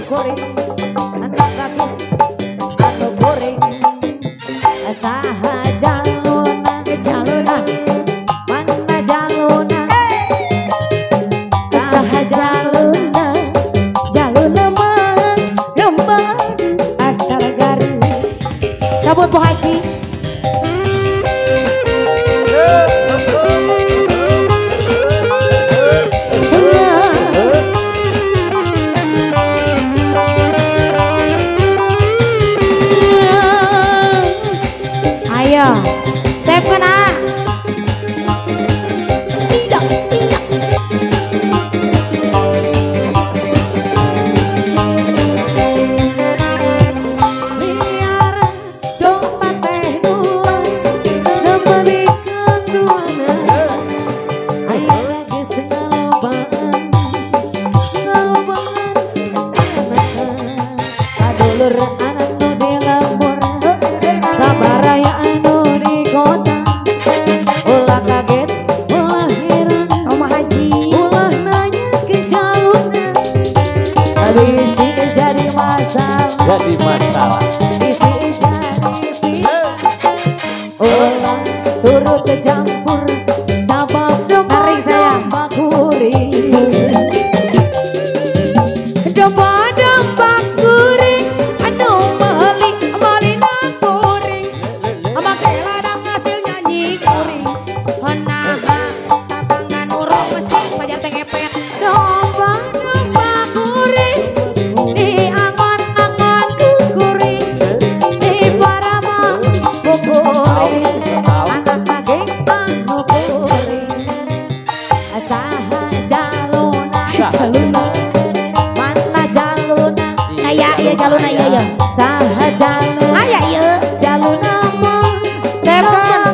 goreng anak kaki anu goreng saha jaluna jaluna mana jaluna saha jaluna jaluna mang rembang asal garing cabut Bu Haji. Ayo, saya kena. Tidak, tidak. Biar dompet teh dua, nemenikan duana. Ayo lagi sengalobaan, ngalobaan. Kadulur anak nu di lembur, kabaraya anu di kota. Ulah kaget, ulah heran, Oma Haji, ulah nanya ke jaluna. Bisi jadi masalah, Jadi masalah. bisi jadi pisah. Ulah turut kecampur, sabab domba kuring. Domba kuring, anu malina kuring. Ama keladang ngasil nyanyi kuring. Honaha tatangan urang mesin pajar teh ngepet. Domba kuring, diangon-angon kuring. Di parama kuring. Anak kageng anu kuring. Saha jaluna jaluna. Mana jaluna? Aya ieu jaluna ieu. Saha jaluna? Aya ieu. Jaluna mah Seven.